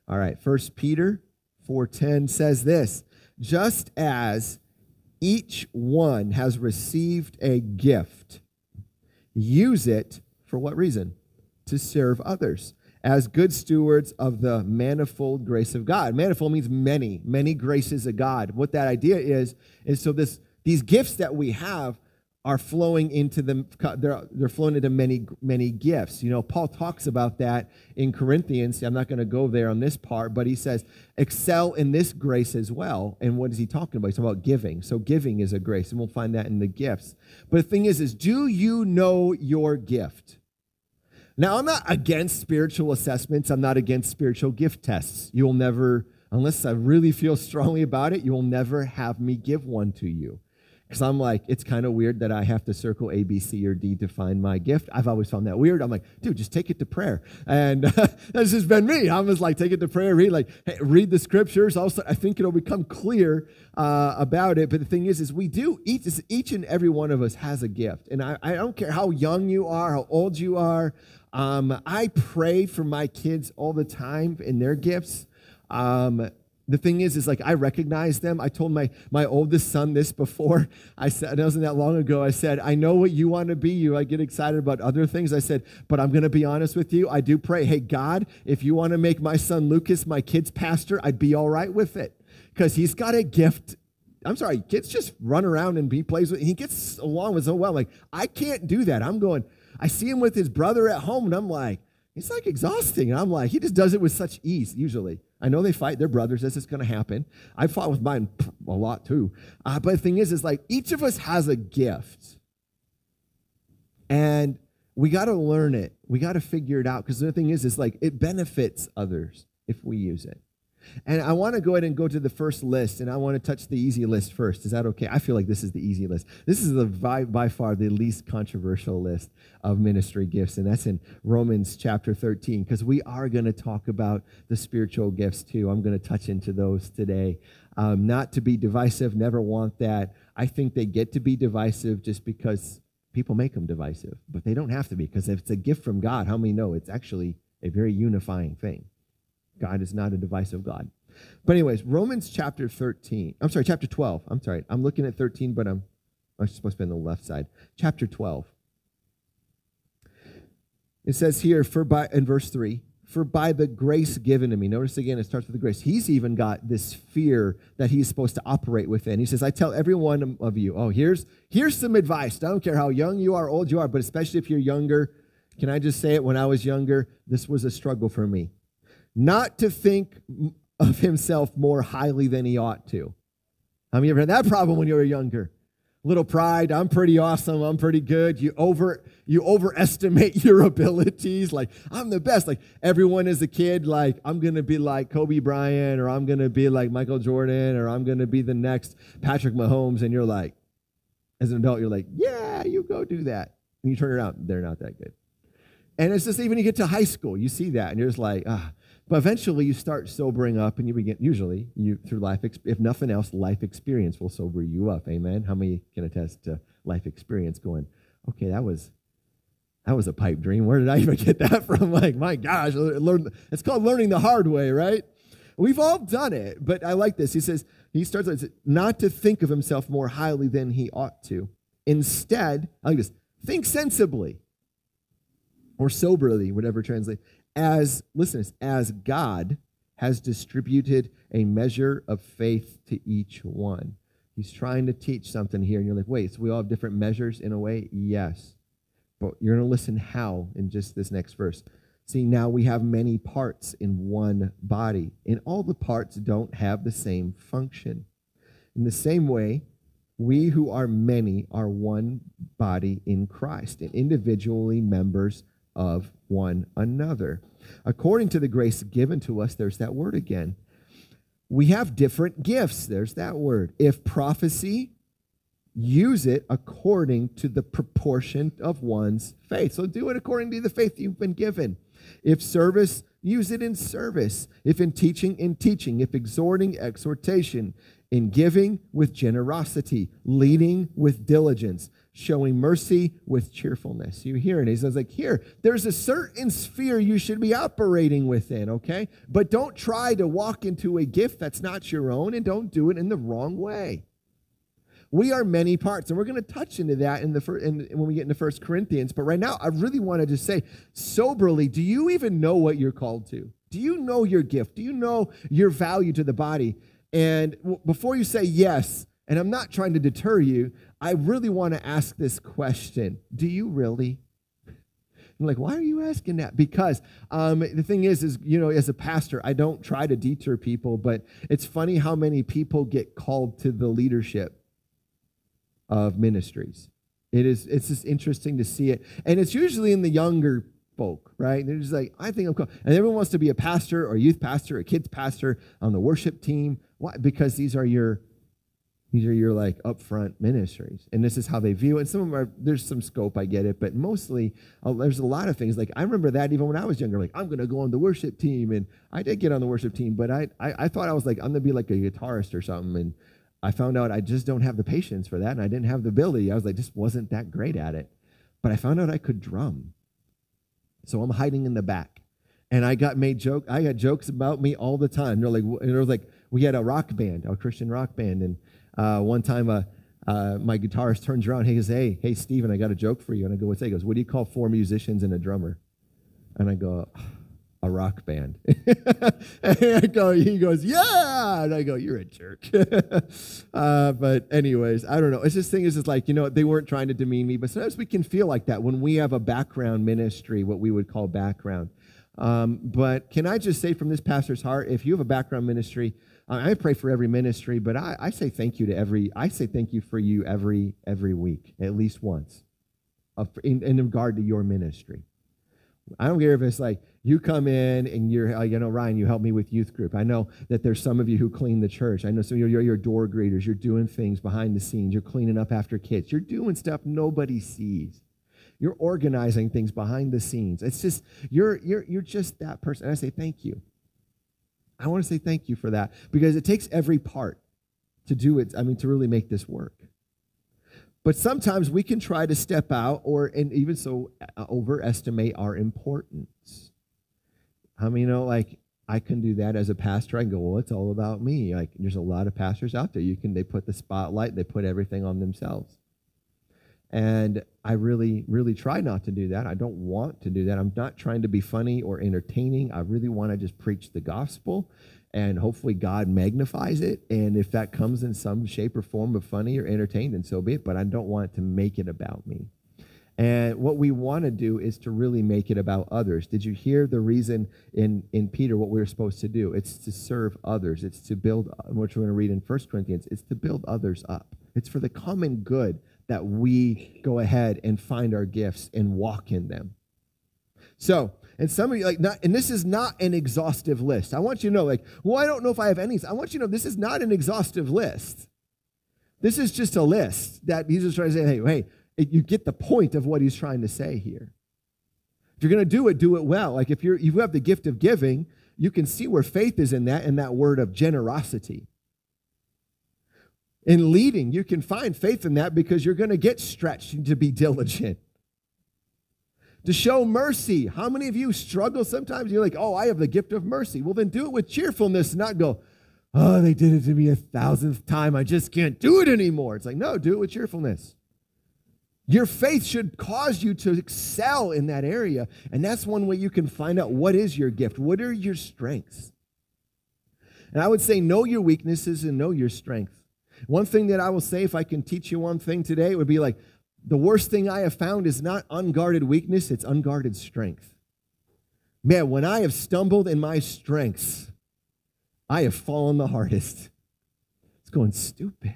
All right, 1 Peter 4:10 says this, just as each one has received a gift, use it for what reason? To serve others as good stewards of the manifold grace of God. Manifold means many, many graces of God. What that idea is so these gifts that we have are flowing into them. They're flowing into many, many gifts. You know, Paul talks about that in Corinthians. I'm not going to go there on this part, but he says, excel in this grace as well. And what is he talking about? He's talking about giving. So giving is a grace, and we'll find that in the gifts. But the thing is do you know your gift? Now, I'm not against spiritual assessments. I'm not against spiritual gift tests. You will never, unless I really feel strongly about it, you will never have me give one to you. Because I'm like, it's kind of weird that I have to circle A, B, C, or D to find my gift. I've always found that weird. I'm like, dude, just take it to prayer. And that's just been me. I was like, take it to prayer, read the scriptures. Also, I think it'll become clear about it. But the thing is we do, each and every one of us has a gift. And I don't care how young you are, how old you are. I pray for my kids all the time in their gifts. The thing is like I recognize them. I told my oldest son this before. I said, it wasn't that long ago, I said, I know what you want to be. I get excited about other things. I said, but I'm going to be honest with you. I do pray, hey, God, if you want to make my son Lucas my kid's pastor, I'd be all right with it. Because he's got a gift. I'm sorry, kids just run around and he plays with, he gets along with so well. Like, I can't do that. I see him with his brother at home, and I'm like, it's like exhausting. And I'm like, he just does it with such ease, usually. I know they fight. They're brothers. This is going to happen. I fought with mine a lot, too. But the thing is like, each of us has a gift. And we got to learn it. We got to figure it out. Because the thing is like, it benefits others if we use it. And I want to go ahead and go to the first list, and I want to touch the easy list first. Is that okay? I feel like this is the easy list. This is by far the least controversial list of ministry gifts, and that's in Romans chapter 13, because we are going to talk about the spiritual gifts too. I'm going to touch into those today. Not to be divisive, never want that. I think they get to be divisive just because people make them divisive, but they don't have to be, because if it's a gift from God, how many know it's actually a very unifying thing? God is not a divisive God. But anyways, Romans chapter 12. I'm sorry. I'm looking at 13, but I'm supposed to be on the left side. Chapter 12. It says here, in verse 3, for by the grace given to me. Notice again, it starts with the grace. He's even got this fear that he's supposed to operate within. He says, I tell every one of you, here's some advice. I don't care how young you are, old you are, but especially if you're younger. Can I just say it? When I was younger, this was a struggle for me. Not to think of himself more highly than he ought to. How many of you ever had that problem when you were younger? Little pride, I'm pretty awesome, I'm pretty good. You overestimate your abilities. Like, I'm the best. Like, everyone as a kid, like, I'm going to be like Kobe Bryant, or I'm going to be like Michael Jordan, or I'm going to be the next Patrick Mahomes. And you're like, as an adult, you're like, yeah, you go do that. And you turn around, they're not that good. And it's just even you get to high school, you see that, and you're just like, But eventually you start sobering up, and you begin, usually, through life, if nothing else, life experience will sober you up, amen? How many can attest to life experience going, okay, that was a pipe dream. Where did I even get that from? Like, my gosh, it's called learning the hard way, right? We've all done it, but I like this. He says, not to think of himself more highly than he ought to. Instead, I like this, think sensibly, or soberly, whatever translate, as God has distributed a measure of faith to each one. He's trying to teach something here, and you're like, wait, so we all have different measures in a way? Yes. But you're going to listen how in just this next verse. See, now we have many parts in one body, and all the parts don't have the same function. In the same way, we who are many are one body in Christ, and individually members of one another. According to the grace given to us, there's that word again. We have different gifts. There's that word. If prophecy, use it according to the proportion of one's faith. So do it according to the faith you've been given. If service, use it in service. If in teaching, in teaching. If exhorting, exhortation. In giving, with generosity. Leading, with diligence. showing mercy with cheerfulness. You hear it. He says, like, here, there's a certain sphere you should be operating within, okay? But don't try to walk into a gift that's not your own, and don't do it in the wrong way. We are many parts, and we're going to touch into that when we get into 1 Corinthians. But right now, I really want to just say, soberly, do you even know what you're called to? Do you know your gift? Do you know your value to the body? And before you say yes, and I'm not trying to deter you, I really want to ask this question. Do you really? I'm like, why are you asking that? Because the thing is, you know, as a pastor, I don't try to deter people, but it's funny how many people get called to the leadership of ministries. It's just interesting to see it. And it's usually in the younger folk, right? They're just like, I think I'm called. And everyone wants to be a pastor or a youth pastor, a kids pastor on the worship team. Why? Because these are your like upfront ministries. And this is how they view it. And some of them are, there's some scope, I get it. But mostly, there's a lot of things. Like, I remember that even when I was younger, like, I'm going to go on the worship team. And I did get on the worship team, but I thought I was like, I'm going to be like a guitarist or something. And I found out I just don't have the patience for that, and I didn't have the ability. I was like, just wasn't that great at it. But I found out I could drum. So I'm hiding in the back. And I got jokes about me all the time. They're like, we had a rock band, a Christian rock band, and one time my guitarist turns around, he goes, hey, Steven, I got a joke for you. And I go, what's that? He goes, what do you call 4 musicians and a drummer? And I go, a rock band. And he goes, yeah. And I go, you're a jerk. But anyways, I don't know. It's this thing is just like, you know, they weren't trying to demean me, but sometimes we can feel like that when we have a background ministry, what we would call background. But can I just say from this pastor's heart, if you have a background ministry, I pray for every ministry, but I say thank you to I say thank you for you every week, at least once, in regard to your ministry. I don't care if it's like you come in and you're, you know, Ryan, you help me with youth group. I know that there's some of you who clean the church. I know some of you, you're door greeters. You're doing things behind the scenes. You're cleaning up after kids. You're doing stuff nobody sees. You're organizing things behind the scenes. It's just, you're just that person. And I say thank you. I want to say thank you for that because it takes every part to do it. I mean, to really make this work. But sometimes we can try to step out and even so overestimate our importance. I mean, you know, like I can do that as a pastor. I can go, well, it's all about me. Like there's a lot of pastors out there. They put the spotlight, they put everything on themselves. And I really, really try not to do that. I don't want to do that. I'm not trying to be funny or entertaining. I really want to just preach the gospel. And hopefully God magnifies it. And if that comes in some shape or form of funny or entertained, then so be it. But I don't want it to make it about me. And what we want to do is to really make it about others. Did you hear the reason in Peter what we were supposed to do? It's to serve others. It's to build, which we're going to read in 1 Corinthians, it's to build others up. It's for the common good that we go ahead and find our gifts and walk in them. So, and some of you, and this is not an exhaustive list. I want you to know, well, I don't know if I have any. I want you to know this is not an exhaustive list. This is just a list that he's just trying to say, hey, you get the point of what he's trying to say here. If you're going to do it well. Like if you have the gift of giving, you can see where faith is in that word of generosity. In leading, you can find faith in that because you're going to get stretched to be diligent. To show mercy. How many of you struggle sometimes? You're like, oh, I have the gift of mercy. Well, then do it with cheerfulness and not go, oh, they did it to me 1,000th time. I just can't do it anymore. It's like, no, do it with cheerfulness. Your faith should cause you to excel in that area. And that's one way you can find out what is your gift. What are your strengths? And I would say know your weaknesses and know your strength. One thing that I will say, if I can teach you one thing today, it would be like, the worst thing I have found is not unguarded weakness, it's unguarded strength. Man, when I have stumbled in my strengths, I have fallen the hardest. It's going stupid.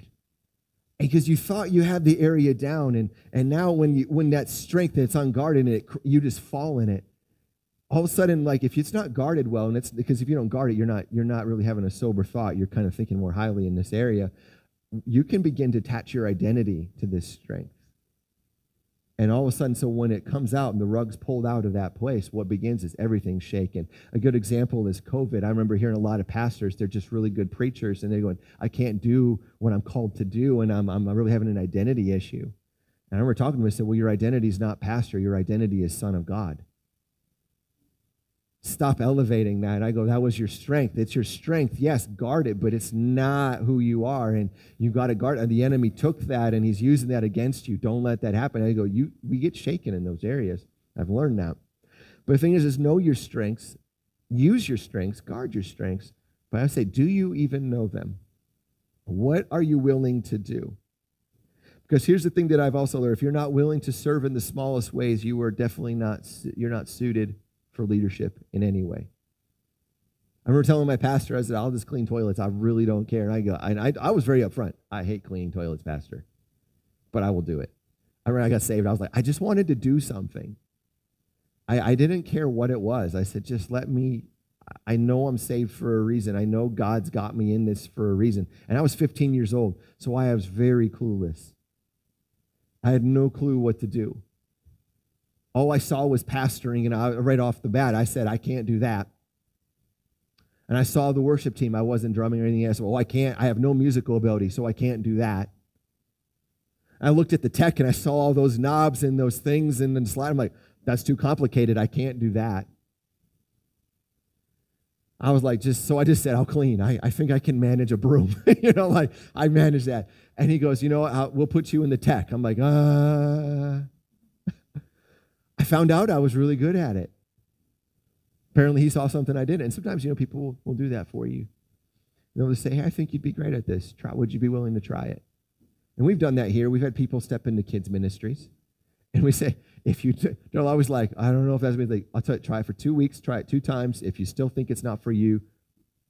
Because you thought you had the area down, and now when that strength that's unguarded, you just fall in it. All of a sudden, like if it's not guarded well, and it's because if you don't guard it, you're not really having a sober thought. You're kind of thinking more highly in this area. You can begin to attach your identity to this strength. And all of a sudden, so when it comes out and the rug's pulled out of that place, what begins is everything's shaken. A good example is COVID. I remember hearing a lot of pastors, they're just really good preachers, and they're going, I can't do what I'm called to do, and I'm really having an identity issue. And I remember talking to him, I said, well, your identity is not pastor. Your identity is son of God. Stop elevating that. I go, that was your strength. It's your strength. Yes, guard it, but it's not who you are. And you got to guard it. And the enemy took that and he's using that against you. Don't let that happen. I go, we get shaken in those areas. I've learned that. But the thing is know your strengths, use your strengths, guard your strengths. But I say, do you even know them? What are you willing to do? Because here's the thing that I've also learned. If you're not willing to serve in the smallest ways, you are definitely you're not suited for leadership in any way. I remember telling my pastor, I said, I'll just clean toilets. I really don't care. And I was very upfront. I hate cleaning toilets, pastor, but I will do it. I remember I got saved. I was like, I just wanted to do something. I didn't care what it was. I said, just let me, I know I'm saved for a reason. I know God's got me in this for a reason. And I was 15 years old, so I was very clueless. I had no clue what to do. All I saw was pastoring, and right off the bat, I said, I can't do that. And I saw the worship team. I wasn't drumming or anything else. Well, I have no musical ability, so I can't do that. I looked at the tech, and I saw all those knobs and those things and the slide. I'm like, that's too complicated. I can't do that. I was like, so I just said, I'll clean. I think I can manage a broom. I manage that. And he goes, we'll put you in the tech. I'm like, I found out I was really good at it. Apparently he saw something I did. And sometimes, people will do that for you. They'll just say, hey, I think you'd be great at this. Would you be willing to try it? And we've done that here. We've had people step into kids' ministries. And we say, they're always like, I don't know if that's me. Like, I'll try it for 2 weeks, try it 2 times. If you still think it's not for you,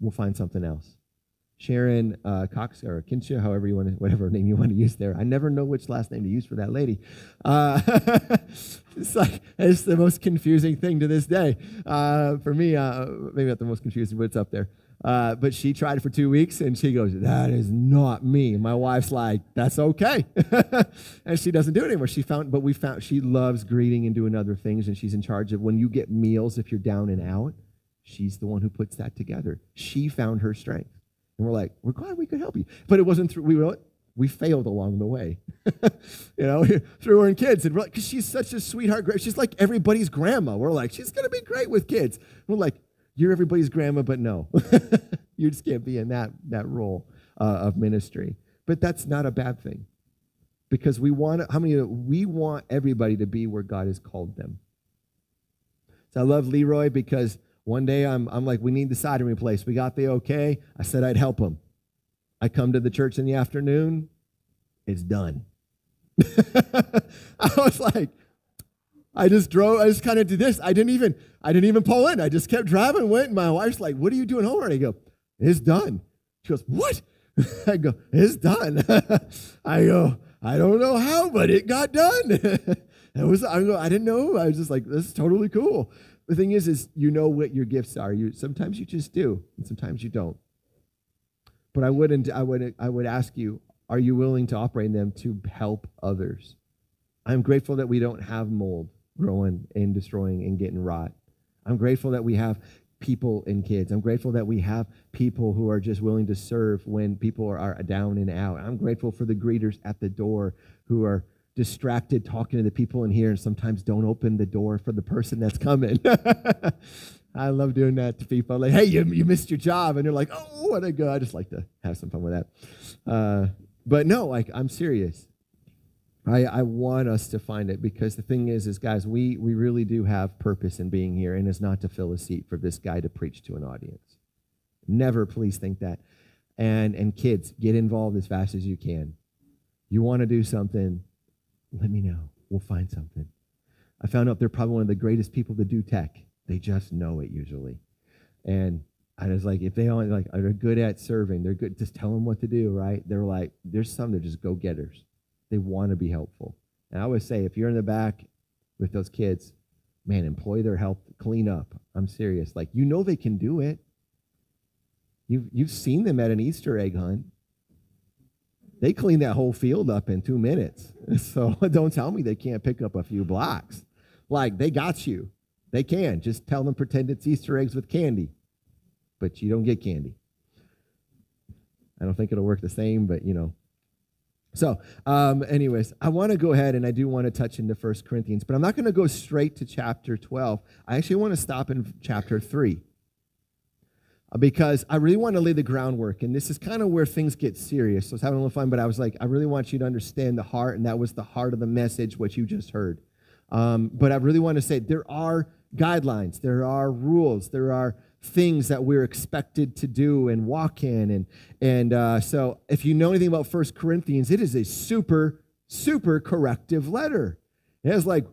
we'll find something else. Sharon Cox or Kinsha, whatever name you want to use there. I never know which last name to use for that lady. It's the most confusing thing to this day. For me, maybe not the most confusing, but it's up there. But she tried it for 2 weeks, and she goes, that is not me. And my wife's like, that's okay. And she doesn't do it anymore. We found she loves greeting and doing other things, and she's in charge of when you get meals, if you're down and out, she's the one who puts that together. She found her strength. And we're like, we're glad we could help you. But it wasn't through, we failed along the way. Through her and kids. And we're like, because she's such a sweetheart. She's like everybody's grandma. We're like, she's going to be great with kids. And we're like, you're everybody's grandma, but no. You just can't be in that role of ministry. But that's not a bad thing. Because we want everybody to be where God has called them. So I love Leroy because one day I'm like, we need the siding replaced. We got the okay. I said I'd help him. I come to the church in the afternoon. It's done. I was like, I just kind of did this. I didn't even pull in. I just kept driving, went, and my wife's like, what are you doing home? And I go, it's done. She goes, what? I go, it's done. I go, I don't know how, but it got done. I didn't know. I was just like, this is totally cool. The thing is you know what your gifts are. Sometimes you just do, and sometimes you don't. But I would ask you, are you willing to operate in them to help others? I'm grateful that we don't have mold growing and destroying and getting rot. I'm grateful that we have people and kids. I'm grateful that we have people who are just willing to serve when people are down and out. I'm grateful for the greeters at the door who are distracted talking to the people in here and sometimes don't open the door for the person that's coming. I love doing that to people. Like, hey, you missed your job. And they're like, oh, what a go. I just like to have some fun with that. But no, I'm serious. I want us to find it because the thing is guys, we really do have purpose in being here, and it's not to fill a seat for this guy to preach to an audience. Never please think that. And kids, get involved as fast as you can. You want to do something, let me know. We'll find something. I found out they're probably one of the greatest people to do tech. They just know it usually. And I was like, if they only are good at serving, they're good. Just tell them what to do, right? They're like, there's some that are just go-getters. They want to be helpful. And I always say, if you're in the back with those kids, man, employ their help, clean up. I'm serious. Like, they can do it. You've seen them at an Easter egg hunt. They clean that whole field up in 2 minutes. So don't tell me they can't pick up a few blocks. Like, they got you. They can. Just tell them, pretend it's Easter eggs with candy. But you don't get candy. I don't think it'll work the same, but, So, anyways, I want to go ahead and I do want to touch into 1 Corinthians, but I'm not going to go straight to chapter 12. I actually want to stop in chapter 3 because I really want to lay the groundwork, and this is kind of where things get serious. So I was having a little fun, but I was like, I really want you to understand the heart, and that was the heart of the message, what you just heard. But I really want to say there are guidelines, there are rules, there are things that we're expected to do and walk in. And so if you know anything about 1 Corinthians, it is a super, super corrective letter. It has like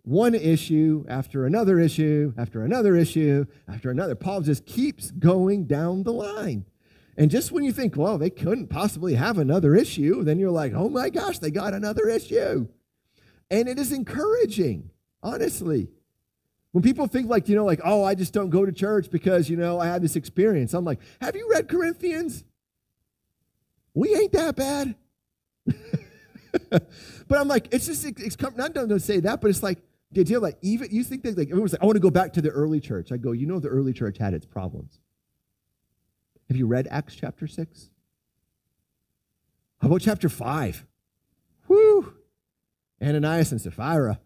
one issue after another issue, after another issue, after another. Paul just keeps going down the line. And just when you think, well, they couldn't possibly have another issue, then you're like, oh my gosh, they got another issue. And it is encouraging, honestly. When people think like, like, oh, I just don't go to church because, I had this experience. I'm like, have you read Corinthians? We ain't that bad. But I'm like, it's just, not to say that, but it's like, the idea like, even, you think that like, everyone's like, I want to go back to the early church. I go, the early church had its problems. Have you read Acts chapter 6? How about chapter 5? Whoo! Ananias and Sapphira.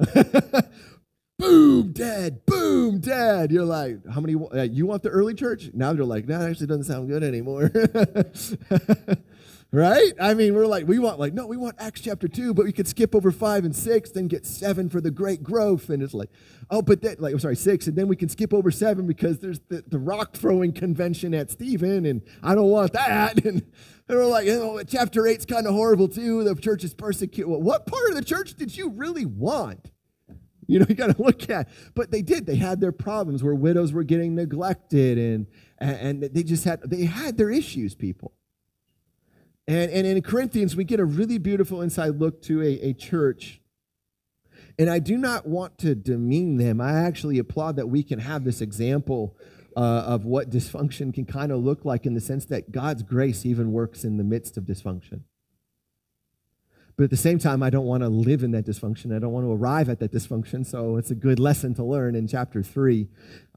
Boom, dead. Boom, dead. You're like, how many, you want the early church? Now they're like, that actually doesn't sound good anymore. Right? I mean, we're like, we want Acts chapter 2, but we could skip over 5 and 6, then get 7 for the great growth. And it's like, oh, but that, 6, and then we can skip over 7 because there's the rock throwing convention at Stephen, and I don't want that. And we're like, chapter 8's kind of horrible too. The church is persecuted. Well, what part of the church did you really want? You got to look at. But they did. They had their problems where widows were getting neglected, and they had their issues, people. And in Corinthians, we get a really beautiful inside look to a church. And I do not want to demean them. I actually applaud that we can have this example of what dysfunction can kind of look like, in the sense that God's grace even works in the midst of dysfunction. But at the same time, I don't want to live in that dysfunction. I don't want to arrive at that dysfunction. So it's a good lesson to learn in chapter 3.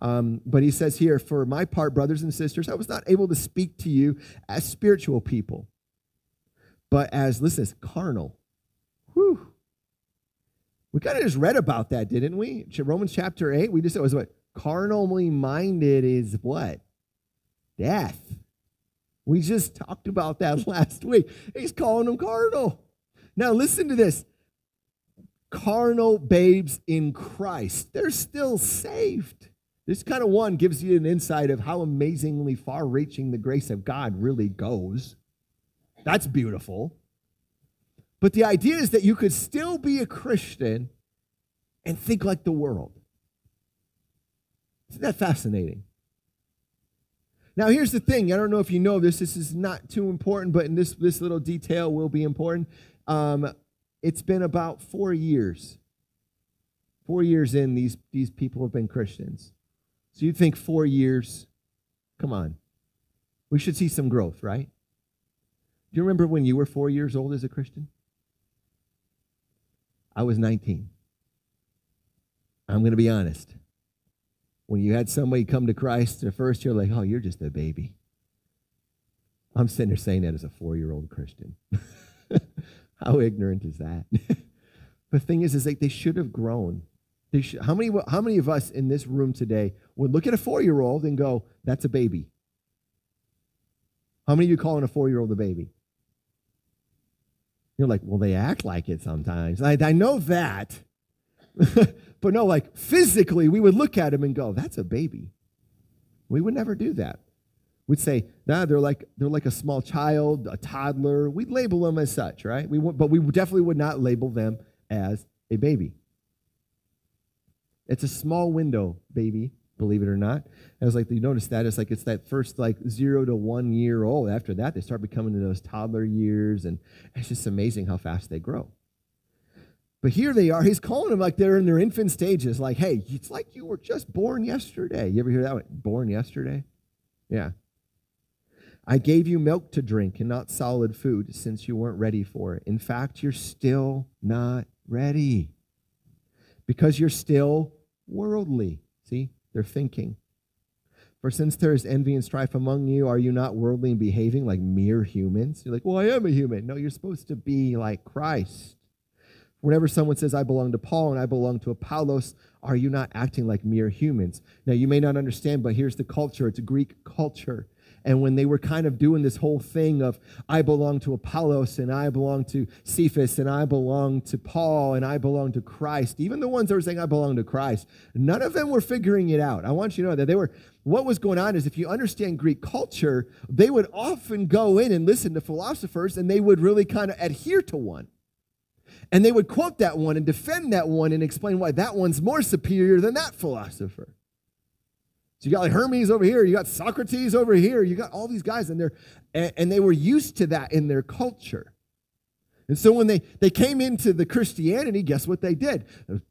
But he says here, for my part, brothers and sisters, I was not able to speak to you as spiritual people, but as, listen, as carnal. Whew. We kind of just read about that, didn't we? Romans chapter 8, we just said, was what? Carnally minded is what? Death. We just talked about that last week. He's calling them carnal. Now listen to this. Carnal babes in Christ, they're still saved. This kind of one gives you an insight of how amazingly far-reaching the grace of God really goes. That's beautiful. But the idea is that you could still be a Christian and think like the world. Isn't that fascinating? Now, here's the thing. I don't know if you know this. This is not too important, but in this little detail will be important. It's been about 4 years. 4 years in, these people have been Christians. So you'd think 4 years, come on. We should see some growth, right? Do you remember when you were 4 years old as a Christian? I was 19. I'm going to be honest. When you had somebody come to Christ, at first you're like, oh, you're just a baby. I'm sitting there saying that as a 4-year-old Christian. How ignorant is that? The thing is like they should have grown. How many of us in this room today would look at a 4-year-old and go, that's a baby? How many of you calling a 4-year-old a baby? You're like, well, they act like it sometimes. I know that. But no, like physically, we would look at him and go, that's a baby. We would never do that. We'd say, nah, they're like a small child, a toddler. We'd label them as such, right? But we definitely would not label them as a baby. It's a small window, baby, believe it or not. I was like, you notice that? It's like it's that first 0 to 1 year old. After that, they start becoming in those toddler years, and it's just amazing how fast they grow. But here they are. He's calling them like they're in their infant stages. Like, hey, it's like you were just born yesterday. You ever hear that one? Born yesterday? Yeah. I gave you milk to drink and not solid food since you weren't ready for it. In fact, you're still not ready because you're still worldly. See, they're thinking. For since there is envy and strife among you, are you not worldly and behaving like mere humans? You're like, well, I am a human. No, you're supposed to be like Christ. Whenever someone says, I belong to Paul and I belong to Apollos, are you not acting like mere humans? Now, you may not understand, but here's the culture. It's a Greek culture. And when they were kind of doing this whole thing of, I belong to Apollos, and I belong to Cephas, and I belong to Paul, and I belong to Christ, even the ones that were saying, I belong to Christ, none of them were figuring it out. I want you to know that what was going on is, if you understand Greek culture, they would often go in and listen to philosophers, and they would really kind of adhere to one. And they would quote that one and defend that one and explain why that one's more superior than that philosopher. So you got like Hermes over here, you got Socrates over here, you got all these guys, and they were used to that in their culture. And so when they came into the Christianity, guess what they did?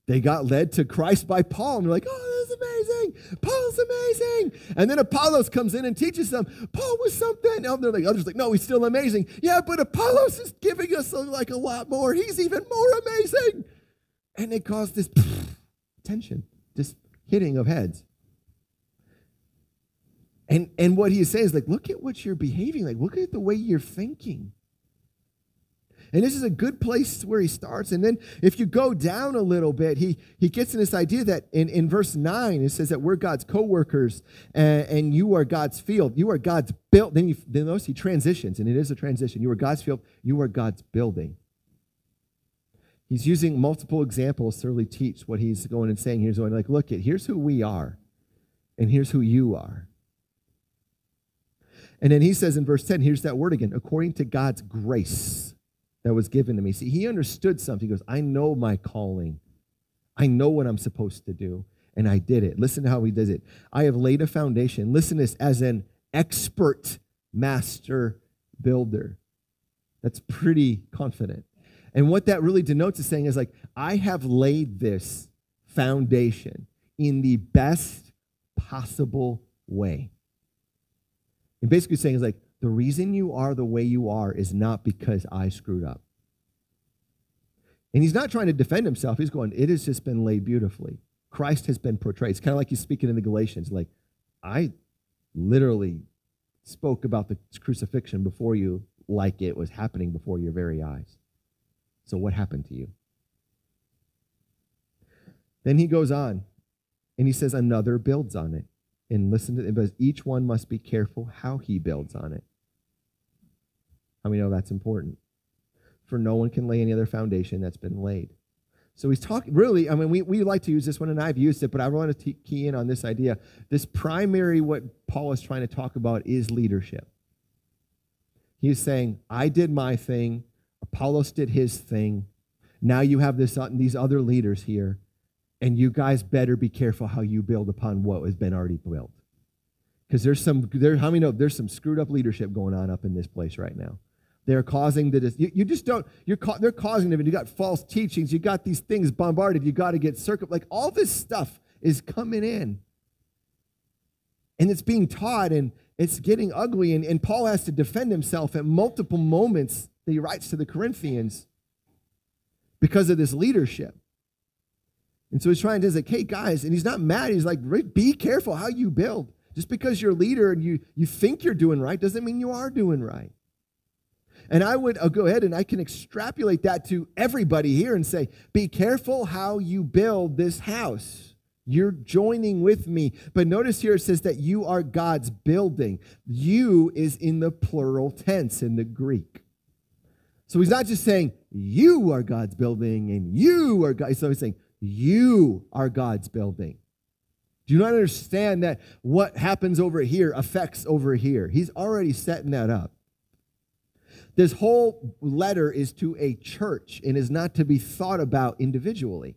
They got led to Christ by Paul, and they're like, oh, this is amazing. Paul's amazing. And then Apollos comes in and teaches them, Paul was something. And they're like, others like, no, he's still amazing. Yeah, but Apollos is giving us like a lot more. He's even more amazing. And it caused this tension, this hitting of heads. And what he is saying is like, look at what you're behaving like. Look at the way you're thinking. And this is a good place where he starts. And then if you go down a little bit, he gets in this idea that in verse 9, it says that we're God's co-workers and you are God's field. You are God's built. Then notice he transitions, and it is a transition. You are God's field. You are God's building. He's using multiple examples to really teach what he's going and saying. Here's going like, look, here's who we are, and here's who you are. And then he says in verse 10, here's that word again, according to God's grace that was given to me. See, he understood something. He goes, I know my calling. I know what I'm supposed to do, and I did it. Listen to how he does it. I have laid a foundation. Listen to this, as an expert master builder. That's pretty confident. And what that really denotes is saying is like, I have laid this foundation in the best possible way. And basically saying is like, the reason you are the way you are is not because I screwed up. And he's not trying to defend himself. He's going, it has just been laid beautifully. Christ has been portrayed. It's kind of like he's speaking in the Galatians. Like, I literally spoke about the crucifixion before you like it was happening before your very eyes. So what happened to you? Then he goes on, and he says, another builds on it. And listen to it, but each one must be careful how he builds on it. How many know that's important? For no one can lay any other foundation that's been laid. So he's talking, really, I mean, we like to use this one, and I've used it, but I want to key in on this idea. This primary, what Paul is trying to talk about, is leadership. He's saying, I did my thing, Apollos did his thing, now you have these other leaders here, and you guys better be careful how you build upon what has been already built. Because how many know there's some screwed up leadership going on up in this place right now? They're causing they're causing them, and you got false teachings, you got these things bombarded, you got to get like all this stuff is coming in. And it's being taught, and it's getting ugly, and Paul has to defend himself at multiple moments that he writes to the Corinthians because of this leadership. And so he's trying to say, hey, guys, and he's not mad. He's like, be careful how you build. Just because you're a leader and you think you're doing right doesn't mean you are doing right. And I'll go ahead and I can extrapolate that to everybody here and say, be careful how you build this house. You're joining with me. But notice here it says that you are God's building. You is in the plural tense in the Greek. So he's not just saying, you are God's building and you are God. So he's saying, you are God's building. Do you not understand that what happens over here affects over here? He's already setting that up. This whole letter is to a church and is not to be thought about individually.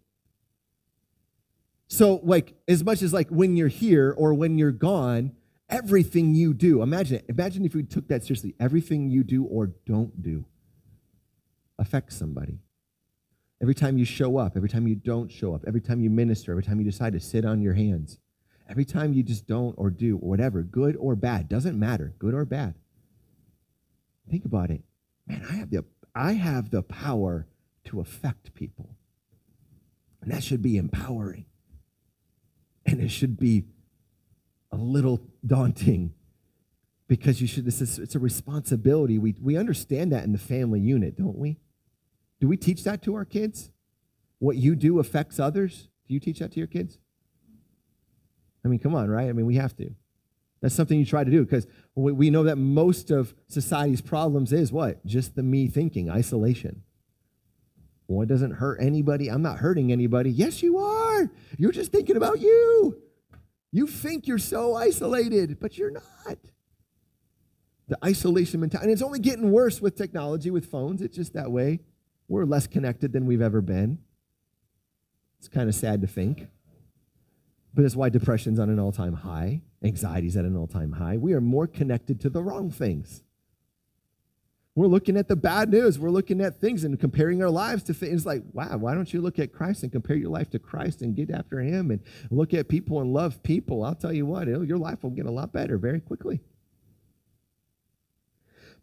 So, like, as much as like when you're here or when you're gone, everything you do, imagine it. Imagine if we took that seriously. Everything you do or don't do affects somebody. Every time you show up, every time you don't show up, every time you minister, every time you decide to sit on your hands, every time you just don't or do or whatever, good or bad, doesn't matter, good or bad. Think about it. Man, I have the power to affect people. And that should be empowering. And it should be a little daunting because it's a responsibility. We understand that in the family unit, don't we? Do we teach that to our kids? What you do affects others? Do you teach that to your kids? I mean, come on, right? I mean, we have to. That's something you try to do because we know that most of society's problems is what? Just the me thinking, isolation. Well, it doesn't hurt anybody. I'm not hurting anybody. Yes, you are. You're just thinking about you. You think you're so isolated, but you're not. The isolation mentality. And it's only getting worse with technology, with phones. It's just that way. We're less connected than we've ever been. It's kind of sad to think. But it's why depression's on an all-time high. Anxiety's at an all-time high. We are more connected to the wrong things. We're looking at the bad news. We're looking at things and comparing our lives to things like, wow, why don't you look at Christ and compare your life to Christ and get after him and look at people and love people? I'll tell you what, your life will get a lot better very quickly.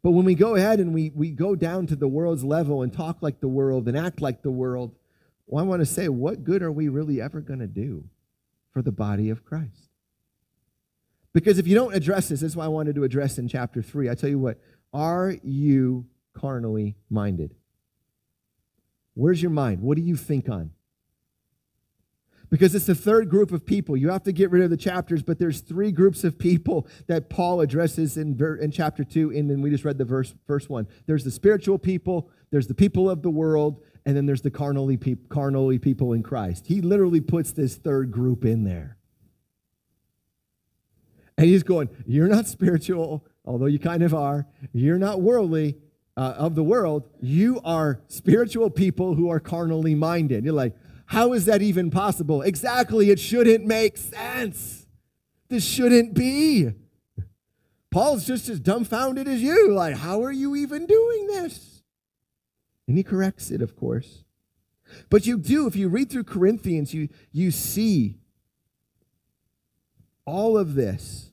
But when we go ahead and we go down to the world's level and talk like the world and act like the world, well, I want to say, what good are we really ever going to do for the body of Christ? Because if you don't address this is why I wanted to address in chapter 3. I tell you what, are you carnally minded? Where's your mind? What do you think on? Because it's the third group of people. You have to get rid of the chapters, but there's 3 groups of people that Paul addresses in chapter 2, and then we just read the verse 1. There's the spiritual people, there's the people of the world, and then there's the carnally people in Christ. He literally puts this third group in there. And he's going, you're not spiritual, although you kind of are. You're not worldly of the world. You are spiritual people who are carnally minded. You're like, how is that even possible? Exactly, it shouldn't make sense. This shouldn't be. Paul's just as dumbfounded as you. Like, how are you even doing this? And he corrects it, of course. But you do, if you read through Corinthians, you see all of this.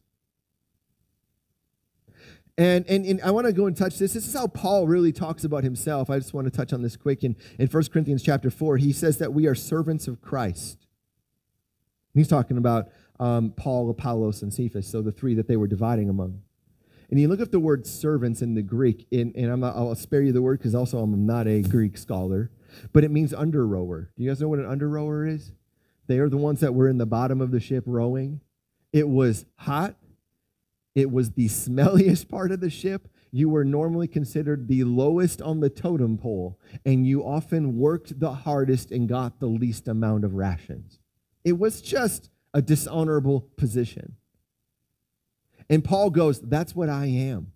And I want to go and touch this. This is how Paul really talks about himself. I just want to touch on this quick. In 1 Corinthians chapter 4, he says that we are servants of Christ. He's talking about Paul, Apollos, and Cephas, so the 3 that they were dividing among. And you look at the word servants in the Greek, and I'll spare you the word because also I'm not a Greek scholar, but it means under rower. Do you guys know what an under rower is? They are the ones that were in the bottom of the ship rowing. It was hot. It was the smelliest part of the ship. You were normally considered the lowest on the totem pole, and you often worked the hardest and got the least amount of rations. It was just a dishonorable position. And Paul goes, that's what I am.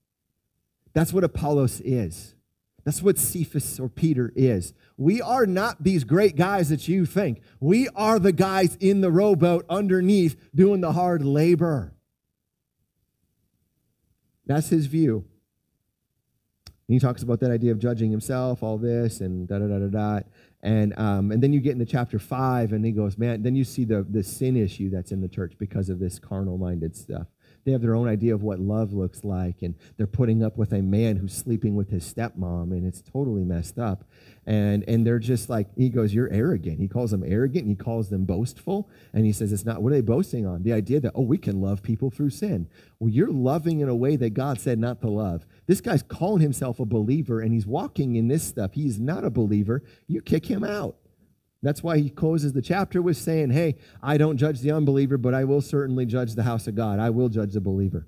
That's what Apollos is. That's what Cephas or Peter is. We are not these great guys that you think. We are the guys in the rowboat underneath doing the hard labor. That's his view. And he talks about that idea of judging himself, all this, and da-da-da-da-da. And then you get into chapter 5, and he goes, man, then you see the sin issue that's in the church because of this carnal-minded stuff. They have their own idea of what love looks like, and they're putting up with a man who's sleeping with his stepmom, and it's totally messed up. And they're just like, he goes, you're arrogant. He calls them arrogant, and he calls them boastful, and he says, it's not, what are they boasting on? The idea that, oh, we can love people through sin. Well, you're loving in a way that God said not to love. This guy's calling himself a believer, and he's walking in this stuff. He's not a believer. You kick him out. That's why he closes the chapter with saying, hey, I don't judge the unbeliever, but I will certainly judge the house of God. I will judge the believer.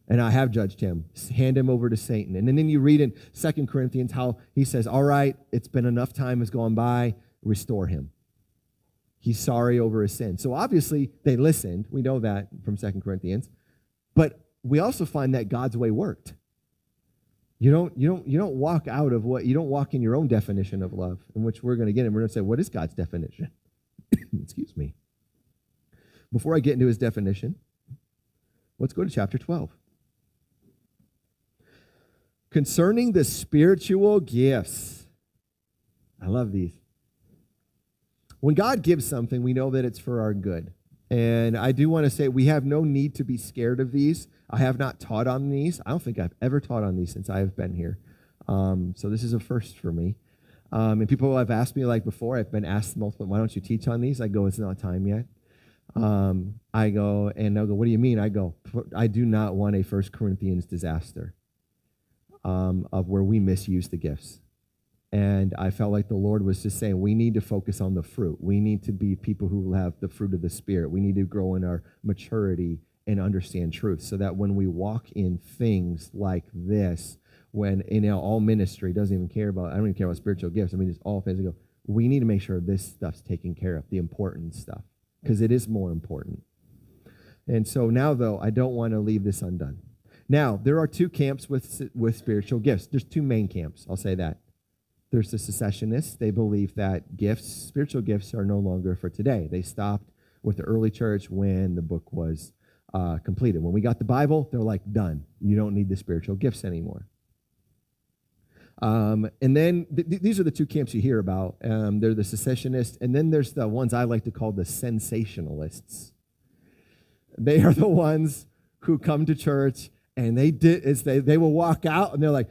And I have judged him. Hand him over to Satan. And then you read in 2 Corinthians how he says, all right, it's been enough time has gone by, restore him. He's sorry over his sin. So obviously they listened. We know that from 2 Corinthians. But we also find that God's way worked. You don't walk out of you don't walk in your own definition of love, in which we're going to get, and we're going to say, what is God's definition? Excuse me. Before I get into his definition, let's go to chapter 12. Concerning the spiritual gifts. I love these. When God gives something, we know that it's for our good. And I do want to say we have no need to be scared of these. I have not taught on these. I don't think I've ever taught on these since I have been here. So this is a first for me. And people have asked me, like before, I've been asked multiple, why don't you teach on these? I go, it's not time yet. I go, and they'll go, what do you mean? I go, I do not want a 1 Corinthians disaster of where we misuse the gifts. And I felt like the Lord was just saying, we need to focus on the fruit. We need to be people who have the fruit of the Spirit. We need to grow in our maturity and understand truth so that when we walk in things like this, when all ministry doesn't even care about, I don't even care about spiritual gifts. I mean, it's all things. I go, we need to make sure this stuff's taken care of, the important stuff, because it is more important. And so now, though, I don't want to leave this undone. Now, there are two camps with spiritual gifts. There's two main camps, I'll say that. There's the cessationists. They believe that gifts, spiritual gifts, are no longer for today. They stopped with the early church when the book was completed. When we got the Bible, they're like, done. You don't need the spiritual gifts anymore. And then these are the two camps you hear about. They're the cessationists, and then there's the ones I like to call the sensationalists. They are the ones who come to church, and they will walk out, and they're like,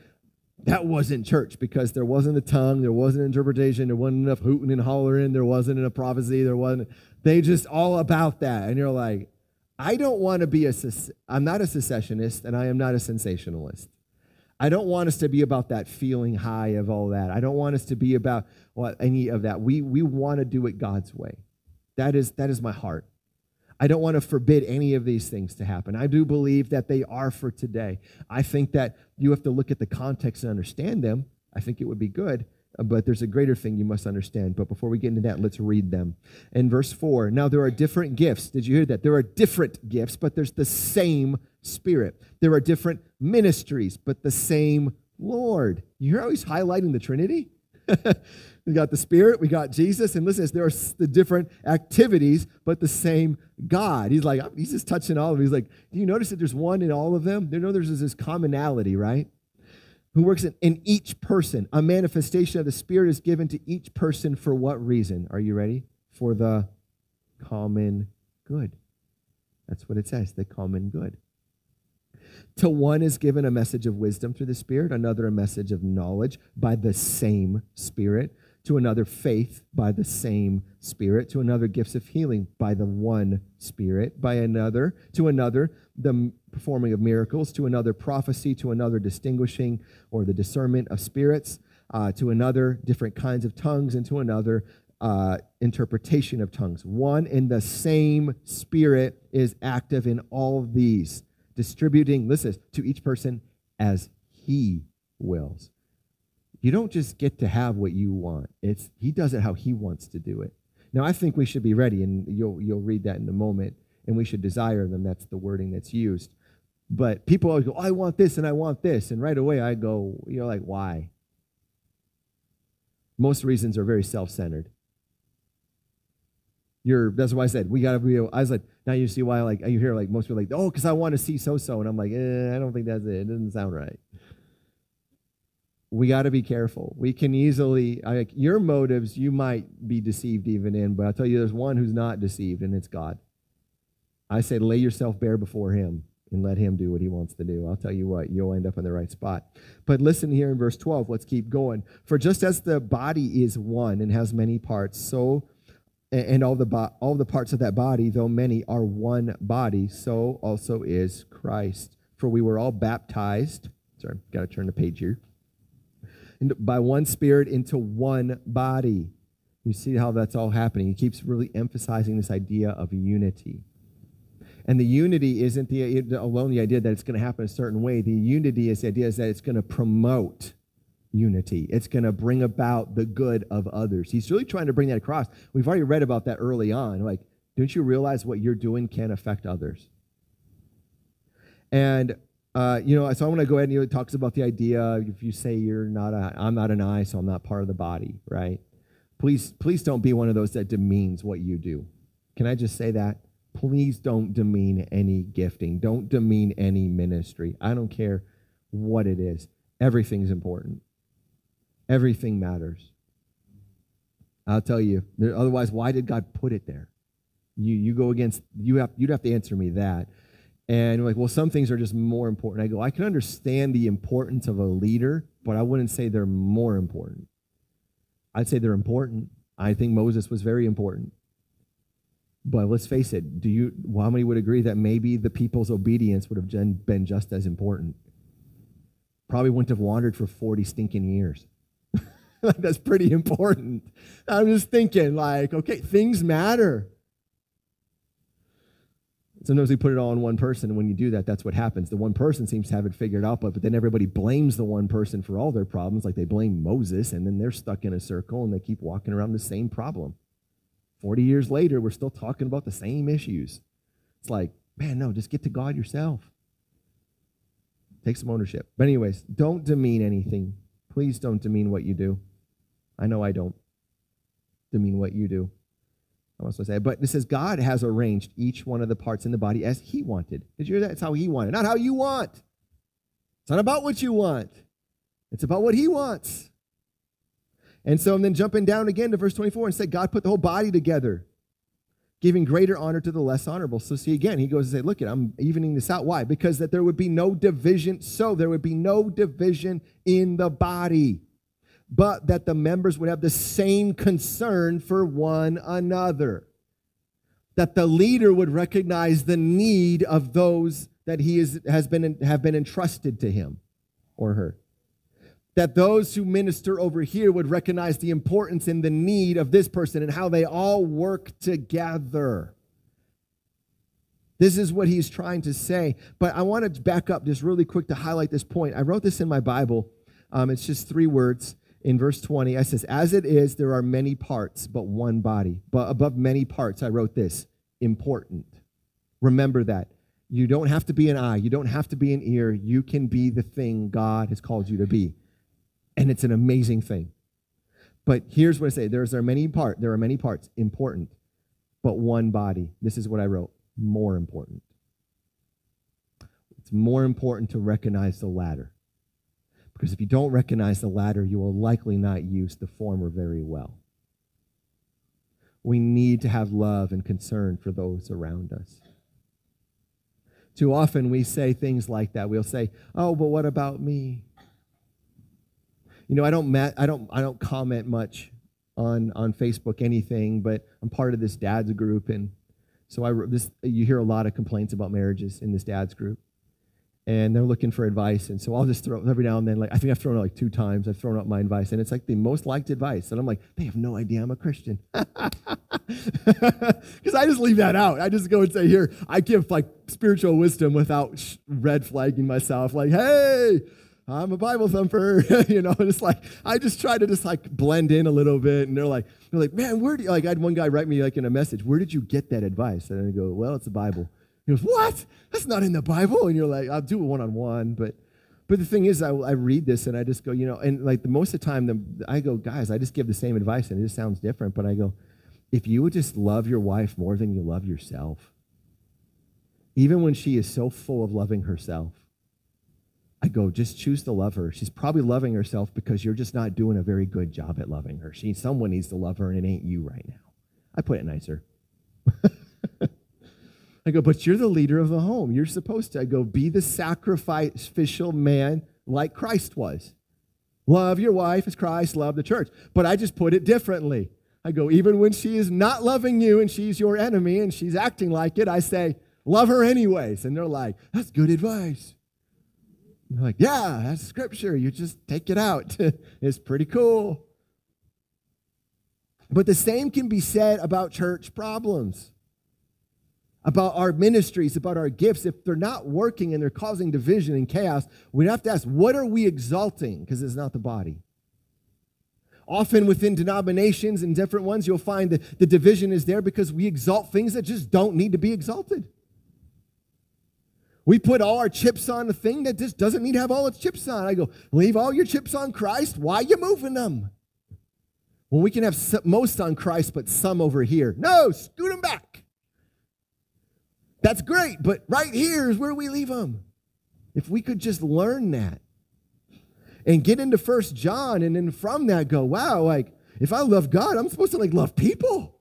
that wasn't church, because there wasn't a tongue, there wasn't interpretation, there wasn't enough hooting and hollering, there wasn't enough prophecy, they just all about that. And you're like, I don't want to be I'm not a cessationist, and I am not a sensationalist. I don't want us to be about that feeling high of all that. I don't want us to be about any of that. We want to do it God's way. That is my heart. I don't want to forbid any of these things to happen. I do believe that they are for today. I think that you have to look at the context and understand them. I think it would be good, but there's a greater thing you must understand. But before we get into that, let's read them. In verse 4, now there are different gifts. Did you hear that? There are different gifts, but there's the same Spirit. There are different ministries, but the same Lord. You hear how he's highlighting the Trinity? We got the Spirit, we got Jesus, and listen, there are the different activities, but the same God. He's just touching all of them. He's like, do you notice that there's one in all of them? There's this commonality, right? Who works in each person. A manifestation of the Spirit is given to each person for what reason? Are you ready? For the common good. That's what it says, the common good. To one is given a message of wisdom through the Spirit, another a message of knowledge by the same Spirit, to another faith by the same Spirit, to another gifts of healing by the one Spirit, to another the performing of miracles, to another prophecy, to another distinguishing or the discernment of spirits, to another different kinds of tongues, and to another interpretation of tongues. One and the same Spirit is active in all of these, distributing, listen, to each person as he wills. You don't just get to have what you want. He does it how he wants to do it. Now, I think we should be ready, and you'll read that in a moment, and we should desire them. That's the wording that's used. But people always go, I want this and I want this. And right away I go, you're like, why? Most reasons are very self-centered. That's why I said, we got to be, I was like, now you see why, you hear most people oh, because I want to see so-so. And I'm like, I don't think that's it. It doesn't sound right. We got to be careful. We can easily, your motives, you might be deceived even in, but I'll tell you, there's one who's not deceived, and it's God. I say, lay yourself bare before him and let him do what he wants to do. I'll tell you what, you'll end up in the right spot. But listen here in verse 12, let's keep going. For just as the body is one and has many parts, so, and all the parts of that body, though many, are one body, so also is Christ. For we were all baptized, sorry, got to turn the page here, by one Spirit into one body. You see how that's all happening. He keeps really emphasizing this idea of unity. And the unity isn't alone the idea that it's going to happen a certain way. The unity is the idea is that it's going to promote unity. It's going to bring about the good of others. He's really trying to bring that across. We've already read about that early on. Don't you realize what you're doing can affect others? And so I want to go ahead and it talks about the idea, if you say I'm not an eye, so I'm not part of the body, right? Please don't be one of those that demeans what you do. Can I just say that? Please don't demean any gifting. Don't demean any ministry. I don't care what it is. Everything's important. Everything matters. I'll tell you, otherwise, why did God put it there? You'd have to answer me that. And you're like, well, some things are just more important. I go, I can understand the importance of a leader, but I wouldn't say they're more important. I'd say they're important. I think Moses was very important. But let's face it, how many would agree that maybe the people's obedience would have been just as important? Probably wouldn't have wandered for 40 stinking years. That's pretty important. I'm just thinking, okay, things matter. Sometimes we put it all on one person, and when you do that, that's what happens. The one person seems to have it figured out, but then everybody blames the one person for all their problems, like they blame Moses, and then they're stuck in a circle, and they keep walking around the same problem. 40 years later, we're still talking about the same issues. It's like, man, no, just get to God yourself. Take some ownership. But anyways, don't demean anything. Please don't demean what you do. I know I don't demean what you do. I'm not supposed to say it. But it says God has arranged each one of the parts in the body as he wanted. Did you hear that? It's how he wanted, not how you want. It's not about what you want. It's about what he wants. And so then jumping down again to verse 24 and said, God put the whole body together, giving greater honor to the less honorable. So see again, he goes and say, look, I'm evening this out. Why? Because that there would be no division. So there would be no division in the body, but that the members would have the same concern for one another. That the leader would recognize the need of those that have been entrusted to him or her. That those who minister over here would recognize the importance and the need of this person and how they all work together. This is what he's trying to say. But I want to back up just really quick to highlight this point. I wrote this in my Bible. It's just 3 words. In verse 20, it says, as it is, there are many parts, but one body. But above many parts, I wrote this, important. Remember that. You don't have to be an eye. You don't have to be an ear. You can be the thing God has called you to be. And it's an amazing thing. But here's what I say. There are many parts, important, but one body. This is what I wrote, more important. It's more important to recognize the latter. Because if you don't recognize the latter, you will likely not use the former very well. We need to have love and concern for those around us. Too often we say things like that. We'll say, oh, but what about me? You know, I don't comment much on Facebook anything, but I'm part of this dad's group, and so you hear a lot of complaints about marriages in this dad's group, and they're looking for advice, and so I'll just throw every now and then, I think I've thrown out 2 times. I've thrown out my advice, and it's like the most liked advice, and I'm like, they have no idea I'm a Christian, because I just leave that out. I just go and say, here, I give spiritual wisdom without red flagging myself, hey, I'm a Bible thumper, It's I just try to blend in a little bit, and they're like, man, where do you, I had one guy write me in a message, where did you get that advice? And I go, well, it's the Bible. He goes, what? That's not in the Bible. And you're like, I'll do it one-on-one, but the thing is, I read this and I just go, and most of the time, I go, guys, I just give the same advice and it just sounds different, but I go, if you would just love your wife more than you love yourself, even when she is so full of loving herself, I go, just choose to love her. She's probably loving herself because you're just not doing a very good job at loving her. Someone needs to love her, and it ain't you right now. I put it nicer. I go, but you're the leader of the home. You're supposed to, I go, be the sacrificial man like Christ was. Love your wife as Christ loved the church. But I just put it differently. I go, even when she is not loving you and she's your enemy and she's acting like it, I say, love her anyways. And they're like, that's good advice. I'm like, yeah, that's scripture. You just take it out. It's pretty cool. But the same can be said about church problems, about our ministries, about our gifts. If they're not working and they're causing division and chaos, we have to ask, what are we exalting? Because it's not the body. Often within denominations and different ones, you'll find that the division is there because we exalt things that just don't need to be exalted. We put all our chips on a thing that just doesn't need to have all its chips on. I go, leave all your chips on Christ. Why are you moving them? Well, we can have most on Christ, but some over here. No, scoot them back. That's great, but right here is where we leave them. If we could just learn that and get into 1 John and then from that go, wow, if I love God, I'm supposed to love people.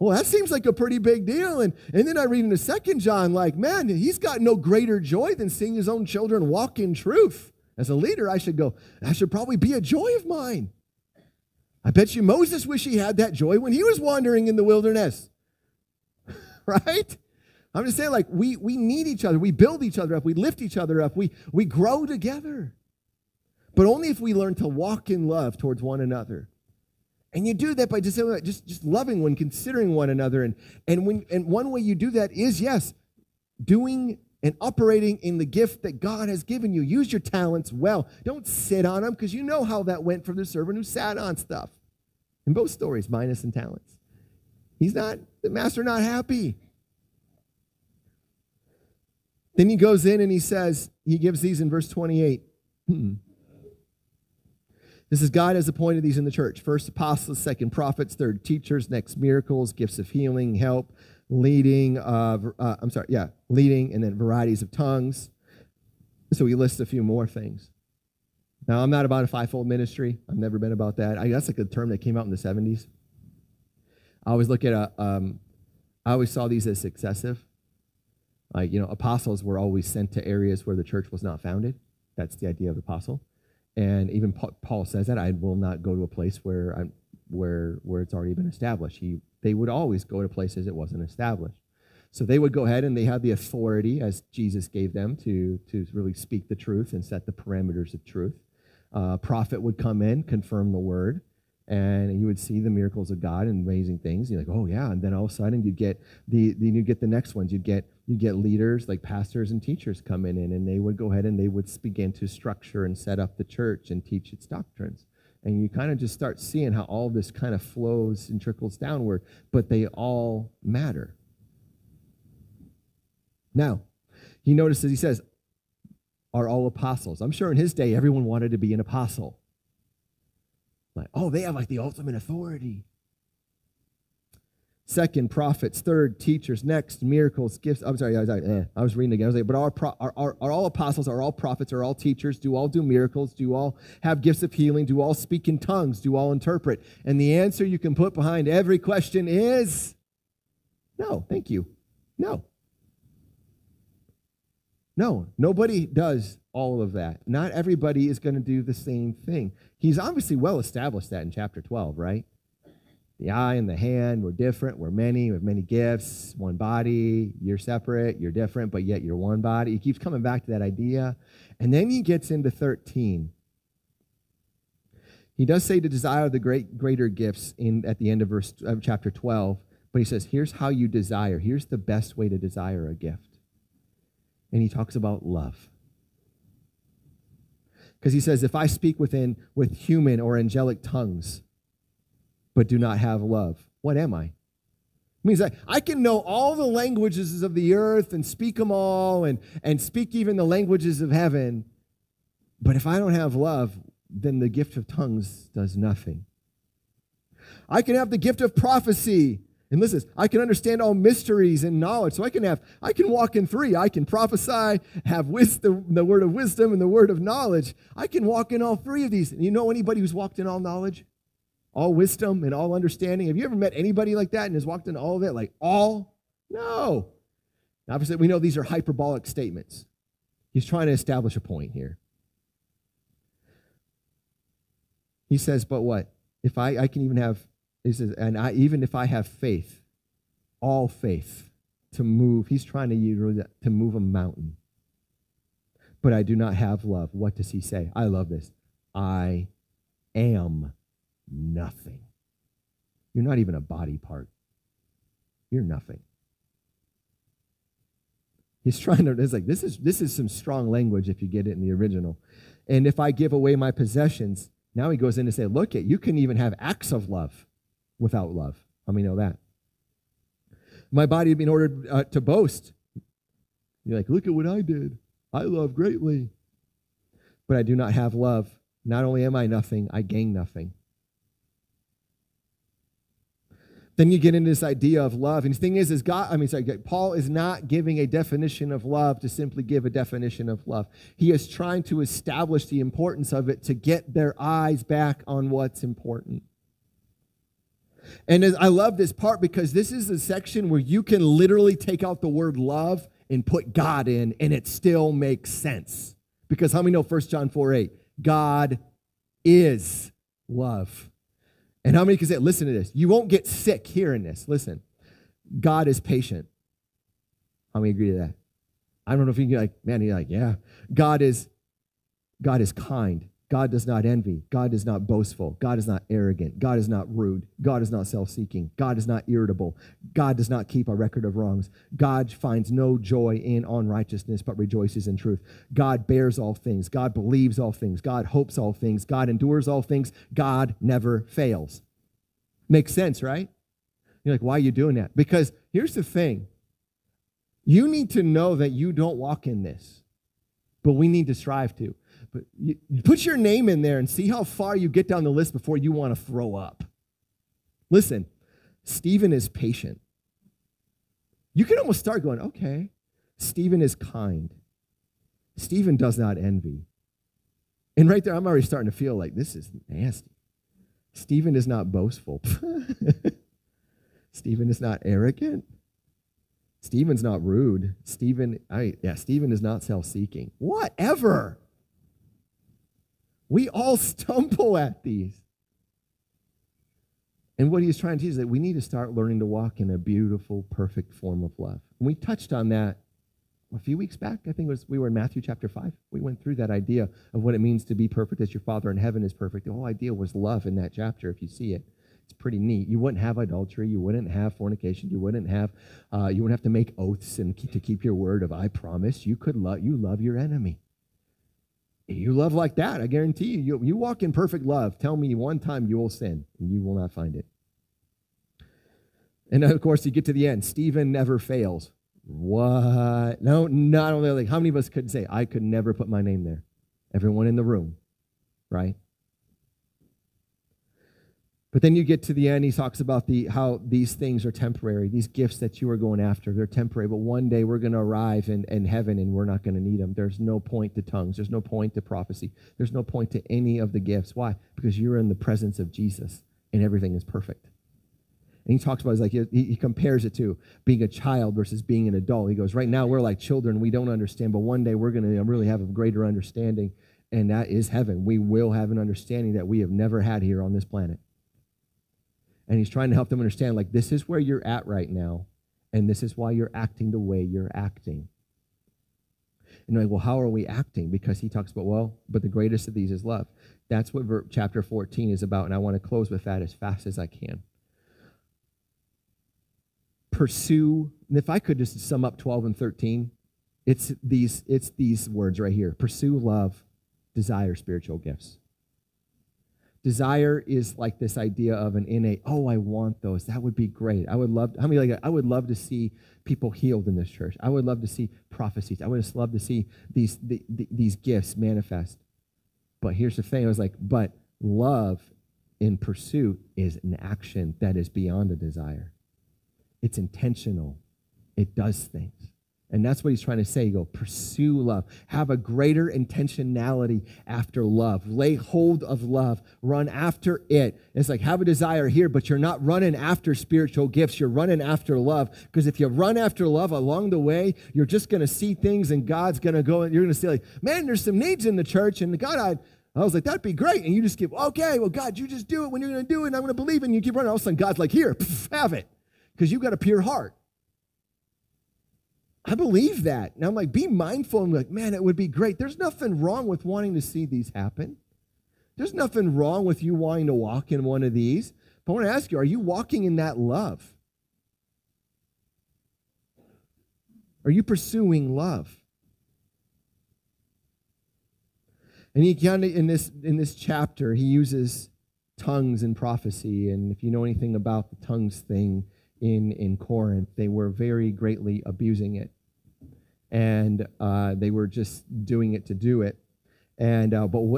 Well, that seems like a pretty big deal. And then I read in 2 John, man, he's got no greater joy than seeing his own children walk in truth. As a leader, I should go, that should probably be a joy of mine. I bet you Moses wished he had that joy when he was wandering in the wilderness. Right? I'm just saying, like, we need each other. We build each other up. We lift each other up. We grow together. But only if we learn to walk in love towards one another. And you do that by just loving one, considering one another. And one way you do that is, yes, doing and operating in the gift that God has given you. Use your talents well. Don't sit on them, because you know how that went for the servant who sat on stuff. In both stories, minus and talents. The master not happy. Then he goes in and he says, he gives these in verse 28. This is God has appointed these in the church. First apostles, second prophets, third teachers, next miracles, gifts of healing, help, leading, leading, and then varieties of tongues. So he lists a few more things. Now, I'm not about a fivefold ministry. I've never been about that. That's like a term that came out in the 70s. I always look at I always saw these as successive. Like, apostles were always sent to areas where the church was not founded. That's the idea of the apostle. And even Paul says that I will not go to a place where it's already been established. They would always go to places it wasn't established. So they would go ahead and they had the authority, as Jesus gave them, to really speak the truth and set the parameters of truth. Prophet would come in, confirm the word, and you would see the miracles of God and amazing things. You're like, oh yeah, and then all of a sudden you'd get the next ones. You'd get leaders like pastors and teachers coming in, and they would go ahead and they would begin to structure and set up the church and teach its doctrines. And you kind of just start seeing how all this kind of flows and trickles downward, but they all matter. Now, he notices, he says, are all apostles. I'm sure in his day, everyone wanted to be an apostle. Like, oh, they have like the ultimate authority. Second, prophets. Third, teachers. Next, miracles, gifts. I was reading again. I was like, but are all apostles, are all prophets, are all teachers? Do all do miracles? Do all have gifts of healing? Do all speak in tongues? Do all interpret? And the answer you can put behind every question is no, thank you. No. No, nobody does all of that. Not everybody is going to do the same thing. He's obviously well established that in chapter 12, right? The eye and the hand, we're different, we're many, we have many gifts, one body, you're separate, you're different, but yet you're one body. He keeps coming back to that idea. And then he gets into 13. He does say to desire the greater gifts at the end of chapter 12, but he says, here's how you desire. Here's the best way to desire a gift. And he talks about love. Because he says, if I speak with human or angelic tongues, but do not have love, what am I? It means I can know all the languages of the earth and speak them all and speak even the languages of heaven, but if I don't have love, then the gift of tongues does nothing. I can have the gift of prophecy. And listen, I can understand all mysteries and knowledge. So I can walk in three. I can prophesy, have wisdom, the word of wisdom and the word of knowledge. I can walk in all three of these. And you know anybody who's walked in all knowledge, all wisdom, and all understanding? Have you ever met anybody like that and has walked in all of it? Like all? No. Obviously, we know these are hyperbolic statements. He's trying to establish a point here. He says, but what? If I can even have... He says, even if I have faith, all faith to move, he's trying to use that to move a mountain. But I do not have love. What does he say? I love this. I am nothing. You're not even a body part. You're nothing. He's trying to, it's like, this is some strong language if you get it in the original. And if I give away my possessions, now he goes in to say, look, you can even have acts of love without love. How many know that? My body had been ordered to boast. You're like, look at what I did. I love greatly. But I do not have love. Not only am I nothing, I gain nothing. Then you get into this idea of love. And the thing is Paul is not giving a definition of love to simply give a definition of love. He is trying to establish the importance of it to get their eyes back on what's important. And I love this part because this is a section where you can literally take out the word love and put God in, and it still makes sense. Because how many know 1 John 4:8? God is love. And how many can say, listen to this, you won't get sick hearing this. Listen, God is patient. How many agree to that? I don't know if you can get like, man, you're like, yeah. God is kind. God does not envy. God is not boastful. God is not arrogant. God is not rude. God is not self-seeking. God is not irritable. God does not keep a record of wrongs. God finds no joy in unrighteousness, but rejoices in truth. God bears all things. God believes all things. God hopes all things. God endures all things. God never fails. Makes sense, right? You're like, why are you doing that? Because here's the thing. You need to know that you don't walk in this, but we need to strive to. But you put your name in there and see how far you get down the list before you want to throw up. Listen, Stephen is patient. You can almost start going, okay, Stephen is kind. Stephen does not envy. And right there, I'm already starting to feel like this is nasty. Stephen is not boastful. Stephen is not arrogant. Stephen's not rude. Stephen is not self-seeking. Whatever. We all stumble at these. And what he's trying to teach is that we need to start learning to walk in a beautiful, perfect form of love. And we touched on that a few weeks back. I think we were in Matthew chapter 5. We went through that idea of what it means to be perfect as your Father in heaven is perfect. The whole idea was love in that chapter, if you see it. It's pretty neat. You wouldn't have adultery. You wouldn't have fornication. You wouldn't have to make oaths and to keep your word of I promise. You love your enemy. You love like that, I guarantee you. You walk in perfect love. Tell me one time you will sin, and you will not find it. And then, of course, you get to the end. Stephen never fails. What? No, not only like how many of us could say, I could never put my name there? Everyone in the room, right? But then you get to the end, he talks about how these things are temporary. These gifts that you are going after, they're temporary. But one day we're going to arrive in heaven and we're not going to need them. There's no point to tongues. There's no point to prophecy. There's no point to any of the gifts. Why? Because you're in the presence of Jesus and everything is perfect. And he talks about, he compares it to being a child versus being an adult. He goes, right now we're like children. We don't understand. But one day we're going to really have a greater understanding. And that is heaven. We will have an understanding that we have never had here on this planet. And he's trying to help them understand, like, this is where you're at right now, and this is why you're acting the way you're acting. And you're like, well, how are we acting? Because he talks about, but the greatest of these is love. That's what chapter 14 is about, and I want to close with that as fast as I can. Pursue, and if I could just sum up 12 and 13, it's these words right here. Pursue love, desire spiritual gifts. Desire is like this idea of an innate, I want those. That would be great. I would love to see people healed in this church. I would love to see prophecies. I would just love to see these gifts manifest. But here's the thing. I was like, but love in pursuit is an action that is beyond a desire. It's intentional. It does things. And that's what he's trying to say. Pursue love. Have a greater intentionality after love. Lay hold of love. Run after it. It's like have a desire here, but you're not running after spiritual gifts. You're running after love. Because if you run after love along the way, you're just going to see things and God's going to go and you're going to say, like, man, there's some needs in the church. And God, I was like, that'd be great. And you just give, okay, well, God, you just do it when you're going to do it. And I'm going to believe it. And you keep running. All of a sudden, God's like, here, have it. Because you've got a pure heart. I believe that. And I'm like, be mindful. I'm like, man, it would be great. There's nothing wrong with wanting to see these happen. There's nothing wrong with you wanting to walk in one of these. But I want to ask you, are you walking in that love? Are you pursuing love? And he kind of, in this chapter, he uses tongues and prophecy. And if you know anything about the tongues thing in Corinth, they were very greatly abusing it. And they were just doing it to do it. And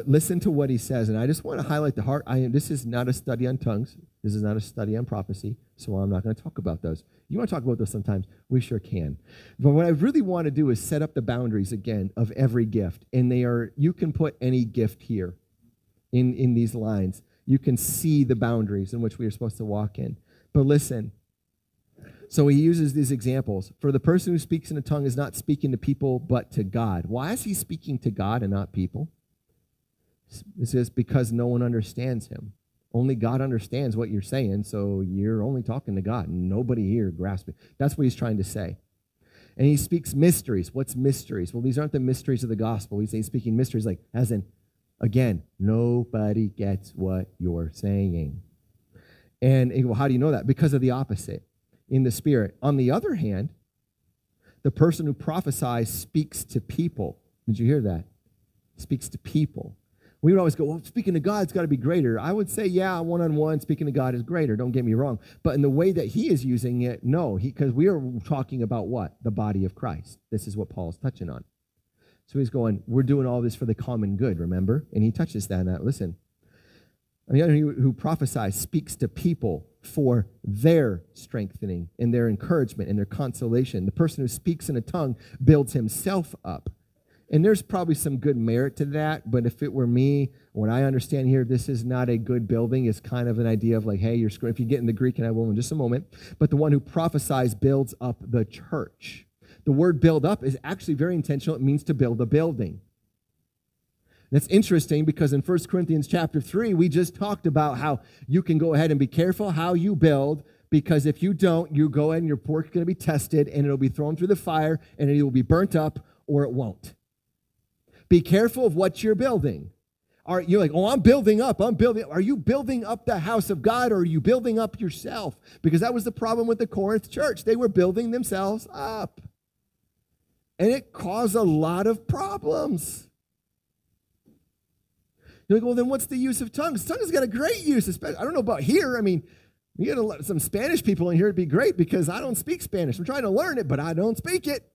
listen to what he says. And I just want to highlight the heart. This is not a study on tongues. This is not a study on prophecy. So I'm not going to talk about those. You want to talk about those sometimes? We sure can. But what I really want to do is set up the boundaries again of every gift. And you can put any gift here in these lines. You can see the boundaries in which we are supposed to walk in. But listen. So he uses these examples. For the person who speaks in a tongue is not speaking to people, but to God. Why is he speaking to God and not people? It says because no one understands him. Only God understands what you're saying, so you're only talking to God. Nobody here grasps it. That's what he's trying to say. And he speaks mysteries. What's mysteries? Well, these aren't the mysteries of the gospel. He's speaking mysteries like, as in, again, nobody gets what you're saying. And well, how do you know that? Because of the opposite, in the Spirit. On the other hand, the person who prophesies speaks to people. Did you hear that? Speaks to people. We would always go, well, speaking to God's got to be greater. I would say, yeah, one-on-one, speaking to God is greater. Don't get me wrong. But in the way that he is using it, no. Because we are talking about what? The body of Christ. This is what Paul's touching on. So he's going, we're doing all this for the common good, remember? And he touches that. Listen. And the other who prophesies speaks to people for their strengthening and their encouragement and their consolation. The person who speaks in a tongue builds himself up. And there's probably some good merit to that, but if it were me, what I understand here, this is not a good building. It's kind of an idea of like, hey, if you get in the Greek, and I will in just a moment, but the one who prophesies builds up the church. The word build up is actually very intentional. It means to build a building. That's interesting because in 1 Corinthians chapter 3, we just talked about how you can go ahead and be careful how you build, because if you don't, you go ahead and your pork is going to be tested and it'll be thrown through the fire and it will be burnt up or it won't. Be careful of what you're building. You're like, oh, I'm building up. Are you building up the house of God or are you building up yourself? Because that was the problem with the Corinth church. They were building themselves up. And it caused a lot of problems. You're like, well, then what's the use of tongues? Tongues has got a great use. Especially, I don't know about here. I mean, you get some Spanish people in here, it'd be great because I don't speak Spanish. I'm trying to learn it, but I don't speak it.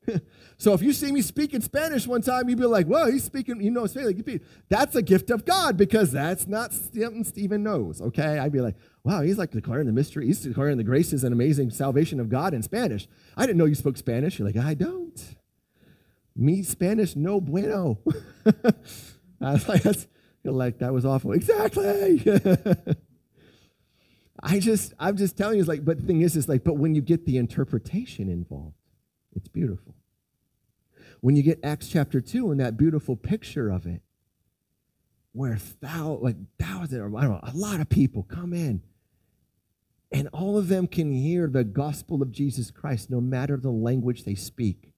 So if you see me speaking Spanish one time, you'd be like, well, he's speaking, Spanish. That's a gift of God because that's not something Stephen knows, okay? I'd be like, wow, he's like declaring the mystery. He's declaring the graces and amazing salvation of God in Spanish. I didn't know you spoke Spanish. You're like, I don't. Me Spanish, no bueno. I was like, that was awful. Exactly. I'm just telling you, it's like, but the thing is like, but when you get the interpretation involved, it's beautiful. When you get Acts chapter 2 and that beautiful picture of it, where thousands, or I don't know, a lot of people come in, and all of them can hear the gospel of Jesus Christ, no matter the language they speak.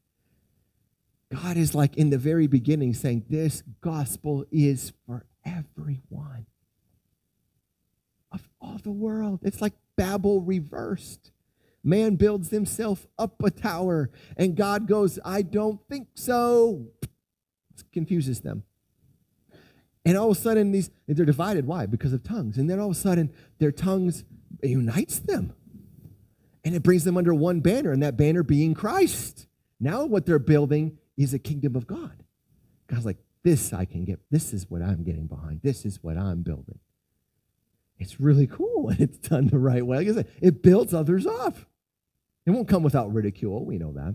God is like in the very beginning saying, this gospel is for everyone. Of all the world. It's like Babel reversed. Man builds himself up a tower, and God goes, I don't think so. It confuses them. And all of a sudden, they're divided. Why? Because of tongues. And then all of a sudden, their tongues unites them. And it brings them under one banner, and that banner being Christ. Now what they're building is a kingdom of God. God's like, this I can get. This is what I'm getting behind. This is what I'm building. It's really cool when it's done the right way. Like I said, it builds others up. It won't come without ridicule. We know that.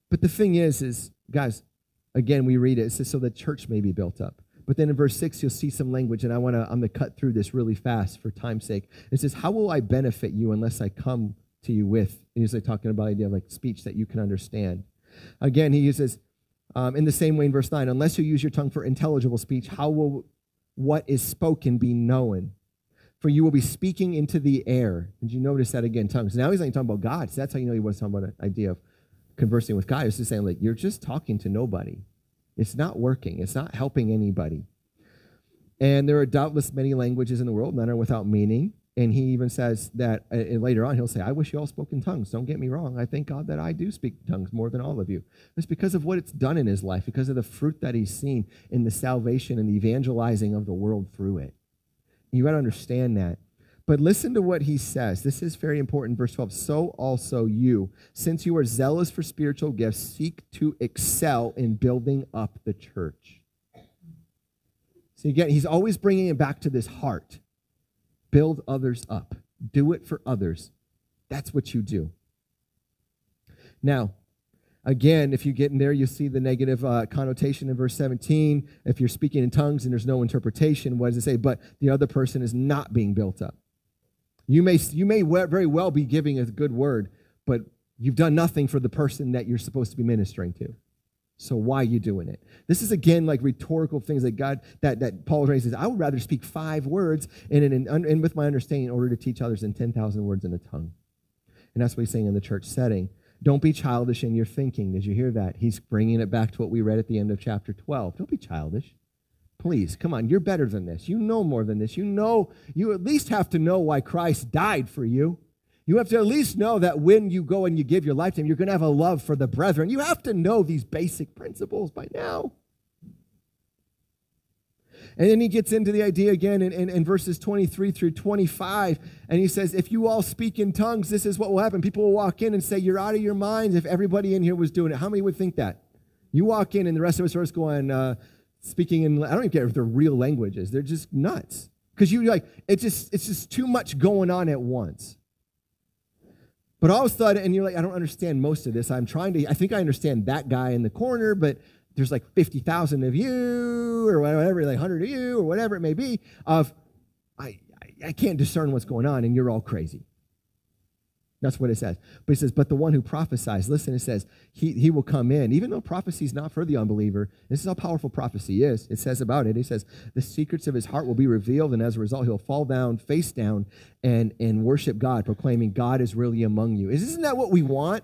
But the thing is, guys, again, we read it. It says, so the church may be built up. But then in verse 6, you'll see some language, and I'm going to cut through this really fast for time's sake. It says, how will I benefit you unless I come to you with? And he's like talking about the idea of like speech that you can understand. Again, he uses, in the same way in verse 9, unless you use your tongue for intelligible speech, how will what is spoken be known? For you will be speaking into the air. Did you notice that again? Tongues. Now he's not even talking about God. So that's how you know he was talking about an idea of conversing with God. He's just saying, like, you're just talking to nobody. It's not working. It's not helping anybody. And there are doubtless many languages in the world. None are without meaning. And he even says that later on, he'll say, I wish you all spoke in tongues. Don't get me wrong. I thank God that I do speak tongues more than all of you. It's because of what it's done in his life, because of the fruit that he's seen in the salvation and the evangelizing of the world through it. You got to understand that. But listen to what he says. This is very important. Verse 12, so also you, since you are zealous for spiritual gifts, seek to excel in building up the church. So again, he's always bringing it back to this heart. Build others up. Do it for others. That's what you do. Now, again, if you get in there, you see the negative connotation in verse 17. If you're speaking in tongues and there's no interpretation, what does it say? But the other person is not being built up. You may very well be giving a good word, but you've done nothing for the person that you're supposed to be ministering to. So why are you doing it? This is, again, like rhetorical things that that Paul says, I would rather speak 5 words and with my understanding in order to teach others than 10,000 words in a tongue. And that's what he's saying in the church setting. Don't be childish in your thinking. Did you hear that? He's bringing it back to what we read at the end of chapter 12. Don't be childish. Please, come on, you're better than this. You know more than this. You at least have to know why Christ died for you. You have to at least know that when you go and you give your life to him, you're going to have a love for the brethren. You have to know these basic principles by now. And then he gets into the idea again in verses 23 through 25, and he says, if you all speak in tongues, this is what will happen. People will walk in and say, you're out of your minds if everybody in here was doing it. How many would think that? You walk in and the rest of us are just going, speaking in, I don't even care if they're real languages. They're just nuts. Because it's just too much going on at once. But all of a sudden, and you're like, I don't understand most of this. I think I understand that guy in the corner, but there's like 50,000 of you or whatever, like 100 of you or whatever it may be, I can't discern what's going on, and you're all crazy. That's what it says. But it says, but the one who prophesies, listen, it says, he will come in. Even though prophecy is not for the unbeliever, this is how powerful prophecy is. It says about it, it says, the secrets of his heart will be revealed, and as a result, he'll fall down, face down, and worship God, proclaiming God is really among you. Isn't that what we want?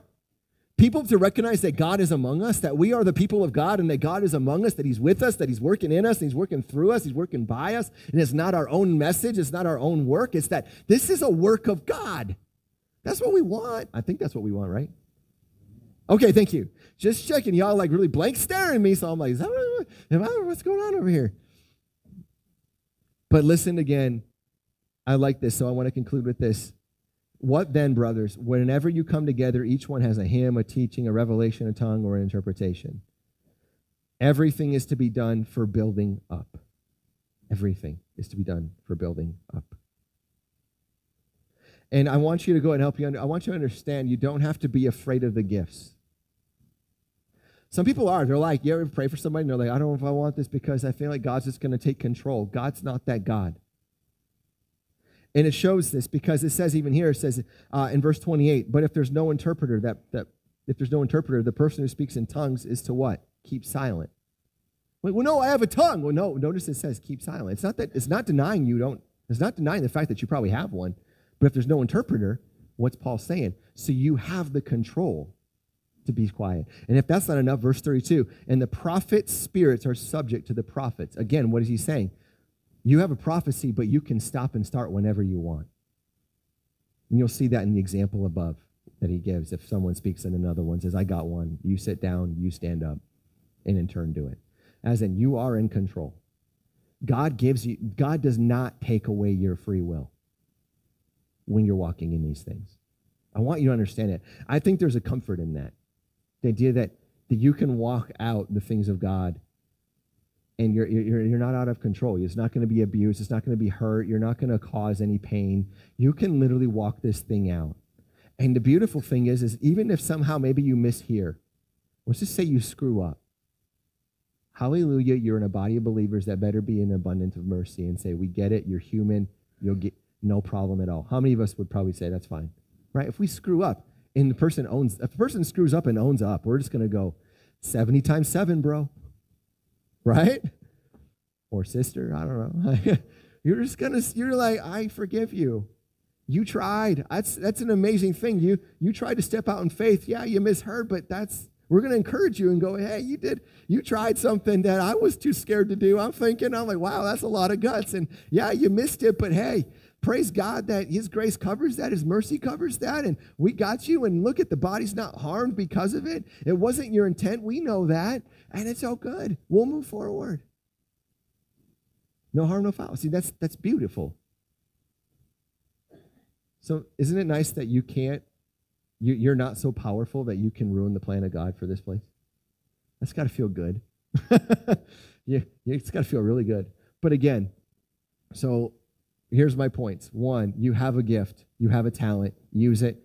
People to recognize that God is among us, that we are the people of God, and that God is among us, that he's with us, that he's working in us, and he's working through us, he's working by us, and it's not our own message, it's not our own work, it's that this is a work of God. That's what we want. I think that's what we want, right? Okay, thank you. Just checking. Y'all like really blank staring at me, so I'm like, what's going on over here? But listen again. I like this, so I want to conclude with this. What then, brothers? Whenever you come together, each one has a hymn, a teaching, a revelation, a tongue, or an interpretation. Everything is to be done for building up. Everything is to be done for building up. And I want you to go and help you. I want you to understand you don't have to be afraid of the gifts. Some people are. They're like, you ever pray for somebody and they're like, I don't know if I want this because I feel like God's just going to take control. God's not that God. And it shows this because it says even here, it says in verse 28, but if there's no interpreter, if there's no interpreter, the person who speaks in tongues is to what? Keep silent. Well, no, I have a tongue. Well, no, notice it says keep silent. It's not denying it's not denying the fact that you probably have one. But if there's no interpreter, what's Paul saying? So you have the control to be quiet. And if that's not enough, verse 32, and the prophet's spirits are subject to the prophets. Again, what is he saying? You have a prophecy, but you can stop and start whenever you want. And you'll see that in the example above that he gives. If someone speaks and another one says, I got one, you sit down, you stand up, and in turn do it. As in, you are in control. God does not take away your free will when you're walking in these things. I want you to understand it. I think there's a comfort in that. The idea that you can walk out the things of God and you're not out of control. It's not going to be abused. It's not going to be hurt. You're not going to cause any pain. You can literally walk this thing out. And the beautiful thing is even if somehow maybe you mishear, let's just say you screw up. Hallelujah, you're in a body of believers that better be in abundance of mercy and say, we get it, you're human, you'll get no problem at all. How many of us would probably say that's fine, right? If we screw up and if the person screws up and owns up, we're just going to go 70 times 7, bro, right? Or sister, I don't know. You're like, I forgive you. You tried. That's an amazing thing. You tried to step out in faith. Yeah, you misheard, but we're going to encourage you and go, hey, you tried something that I was too scared to do. I'm like, wow, that's a lot of guts. And yeah, you missed it, but hey, praise God that his grace covers that, his mercy covers that, and we got you, and look at the body's not harmed because of it. It wasn't your intent. We know that, and it's all good. We'll move forward. No harm, no foul. See, that's beautiful. So isn't it nice that you're not so powerful that you can ruin the plan of God for this place? That's got to feel good. It's got to feel really good. But again, so here's my points. 1, you have a gift. You have a talent. Use it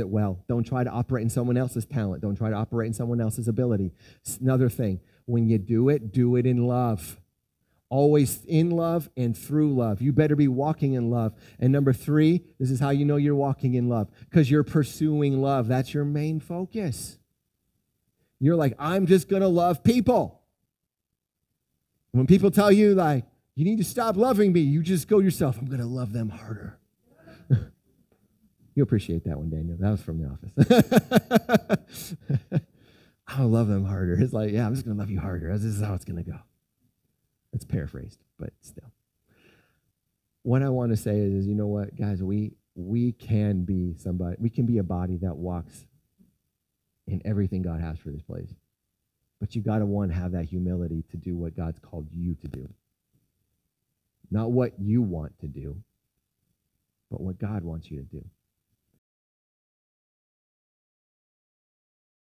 well. Don't try to operate in someone else's talent. Don't try to operate in someone else's ability. Another thing, when you do it in love. Always in love and through love. You better be walking in love. And number 3, this is how you know you're walking in love, because you're pursuing love. That's your main focus. You're like, I'm just going to love people. When people tell you, like, you need to stop loving me, you just go yourself, I'm going to love them harder. You appreciate that one, Daniel. That was from the office. I'll love them harder. It's like, yeah, I'm just going to love you harder. This is how it's going to go. It's paraphrased, but still. What I want to say is, you know what, guys, we can be somebody. We can be a body that walks in everything God has for this place. But you got to, have that humility to do what God's called you to do. Not what you want to do, but what God wants you to do.